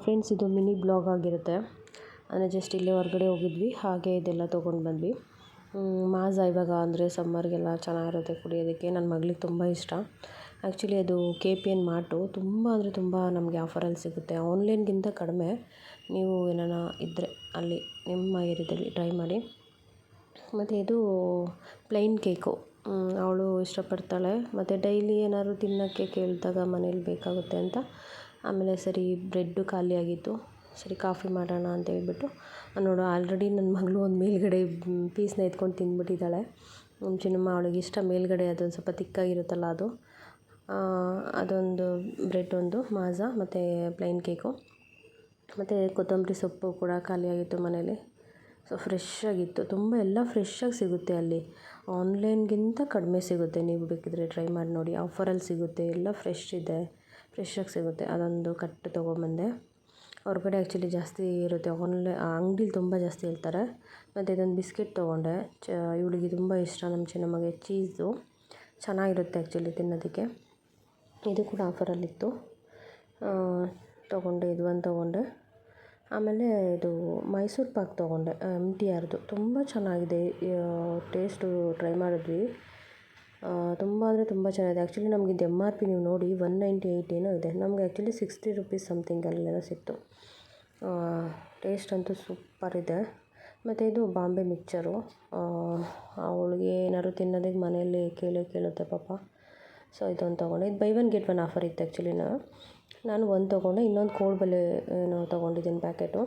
Friends, ಇದು mini blog ಆಗಿರುತ್ತೆ. ಅಂದರೆ ಜಸ್ಟ್ ಇಲ್ಲೇ ಹೊರಗಡೆ ಹೋಗಿದ್ವಿ, ಹಾಗೆ ಇದೆಲ್ಲ ತೊಗೊಂಡು ಬಂದ್ವಿ. ಮಾಝಾ ಇವಾಗ ಅಂದರೆ ಸಮ್ಮರ್ಗೆಲ್ಲ ಚೆನ್ನಾಗಿರುತ್ತೆ ಕುಡಿಯೋದಕ್ಕೆ. ನನ್ನ ಮಗಳಿಗೆ ತುಂಬ ಇಷ್ಟ. ಆ್ಯಕ್ಚುಲಿ ಅದು KPN ಮಾರ್ಟು ತುಂಬ ಅಂದರೆ ತುಂಬ ನಮಗೆ ಆಫರಲ್ಲಿ ಸಿಗುತ್ತೆ. ಆನ್ಲೈನ್ಗಿಂತ ಕಡಿಮೆ. ನೀವು ಏನಾನ ಇದ್ದರೆ ಅಲ್ಲಿ ನಿಮ್ಮ ಏರಿಯಾದಲ್ಲಿ ಟ್ರೈ ಮಾಡಿ. ಮತ್ತು ಇದು ಪ್ಲೈನ್ ಕೇಕು, ಅವಳು ಇಷ್ಟಪಡ್ತಾಳೆ. ಮತ್ತು ಡೈಲಿ ಏನಾದ್ರು ತಿನ್ನೋಕ್ಕೆ ಕೇಳಿದಾಗ ಮನೇಲಿ ಬೇಕಾಗುತ್ತೆ ಅಂತ. ಆಮೇಲೆ ಸರಿ ಬ್ರೆಡ್ಡು ಖಾಲಿಯಾಗಿತ್ತು, ಸರಿ ಕಾಫಿ ಮಾಡೋಣ ಅಂತ ಹೇಳ್ಬಿಟ್ಟು ನೋಡು ಆಲ್ರೆಡಿ ನನ್ನ ಮಗಳು ಒಂದು ಮೇಲ್ಗಡೆ ಪೀಸ್ನ ಎತ್ಕೊಂಡು ತಿಂದ್ಬಿಟ್ಟಿದ್ದಾಳೆ. ನಮ್ಮ ಚಿನ್ನಮ್ಮ ಅವಳಿಗೆ ಇಷ್ಟ ಮೇಲ್ಗಡೆ ಅದೊಂದು ಸ್ವಲ್ಪ ತಿಕ್ಕಾಗಿರುತ್ತಲ್ಲ ಅದು. ಅದೊಂದು ಬ್ರೆಡ್ ಒಂದು ಮಾಝಾ ಮತ್ತು ಪ್ಲೈನ್ ಕೇಕು. ಮತ್ತು ಕೊತ್ತಂಬರಿ ಸೊಪ್ಪು ಕೂಡ ಖಾಲಿಯಾಗಿತ್ತು ಮನೇಲಿ. ಸೊ ಫ್ರೆಶ್ ಆಗಿತ್ತು, ತುಂಬ ಎಲ್ಲ ಫ್ರೆಶ್ಶಾಗಿ ಸಿಗುತ್ತೆ ಅಲ್ಲಿ. ಆನ್ಲೈನ್ಗಿಂತ ಕಡಿಮೆ ಸಿಗುತ್ತೆ. ನೀವು ಬೇಕಿದ್ರೆ ಟ್ರೈ ಮಾಡಿ ನೋಡಿ. ಆಫರಲ್ಲಿ ಸಿಗುತ್ತೆ, ಎಲ್ಲ ಫ್ರೆಶ್ ಇದೆ, ಫ್ರೆಶ್ಶಾಗಿ ಸಿಗುತ್ತೆ. ಅದೊಂದು ಕಟ್ಟು ತೊಗೊಂಬಂದೆ. ಹೊರಗಡೆ ಆ್ಯಕ್ಚುಲಿ ಜಾಸ್ತಿ ಇರುತ್ತೆ, ಅಂಗಡೀಲಿ ತುಂಬ ಜಾಸ್ತಿ ಹೇಳ್ತಾರೆ. ಮತ್ತು ಇದೊಂದು ಬಿಸ್ಕೆಟ್ ತೊಗೊಂಡೆ. ಇವಳಿಗೆ ತುಂಬ ಇಷ್ಟ, ನಮ್ಮ ಚಿನ್ನಮ್ಮಗೆ ಚೀಸು ಚೆನ್ನಾಗಿರುತ್ತೆ ಆ್ಯಕ್ಚುಲಿ ತಿನ್ನೋದಕ್ಕೆ. ಇದು ಕೂಡ ಆಫರಲ್ಲಿತ್ತು, ತೊಗೊಂಡೆ. ಇದು ಒಂದು ತೊಗೊಂಡೆ. ಆಮೇಲೆ ಇದು ಮೈಸೂರು ಪಾಕ್ ತೊಗೊಂಡೆ, MTRದು. ತುಂಬ ಚೆನ್ನಾಗಿದೆ ಟೇಸ್ಟು. ಟ್ರೈ ಮಾಡಿದ್ವಿ, ತುಂಬ ಅಂದರೆ ತುಂಬ ಚೆನ್ನಾಗಿದೆ. ಆ್ಯಕ್ಚುಲಿ ನಮಗಿದು MRP ನೀವು ನೋಡಿ 198 ಏನೋ ಇದೆ. ನಮಗೆ ಆ್ಯಕ್ಚುಲಿ 60 ರುಪೀಸ್ ಸಮಥಿಂಗಲ್ಲೇನೋ ಸಿಕ್ತು. ಟೇಸ್ಟ್ ಅಂತೂ ಸೂಪರಿದೆ. ಮತ್ತು ಇದು ಬಾಂಬೆ ಮಿಕ್ಚರು. ಅವಳಿಗೆ ಏನಾದ್ರು ತಿನ್ನೋದಕ್ಕೆ ಮನೆಯಲ್ಲಿ ಕೇಳುತ್ತೆ ಪಾಪ. ಸೊ ಇದೊಂದು ತೊಗೊಂಡೆ. ಇದು by one get one offer ಇತ್ತು ಆ್ಯಕ್ಚುಲಿ. ನಾನು ಒಂದು ತೊಗೊಂಡೆ, ಇನ್ನೊಂದು ಕೋಳ್ಬಲೆ ಏನೋ ತೊಗೊಂಡಿದ್ದೀನಿ ಪ್ಯಾಕೆಟು.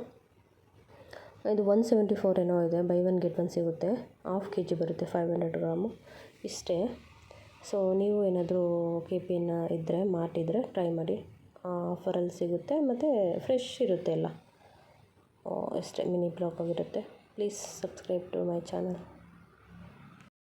ಇದು 174 ಏನೋ ಇದೆ. ಬೈ ಒನ್ ಗೆಟ್ ಒನ್ ಸಿಗುತ್ತೆ. ಹಾಫ್ kg ಬರುತ್ತೆ, 500 ಗ್ರಾಮು ಇಷ್ಟೇ. ಸೊ ನೀವು ಏನಾದರೂ KPN ಇದ್ದರೆ ಮಾರ್ಟ್ ಇದ್ದರೆ ಟ್ರೈ ಮಾಡಿ. ಆಫರಲ್ಲಿ ಸಿಗುತ್ತೆ ಮತ್ತು ಫ್ರೆಶ್ ಇರುತ್ತೆ ಎಲ್ಲ. ಅಷ್ಟೇ, ಮಿನಿ ಬ್ಲಾಗ್ ಆಗಿರುತ್ತೆ. Please subscribe to my channel.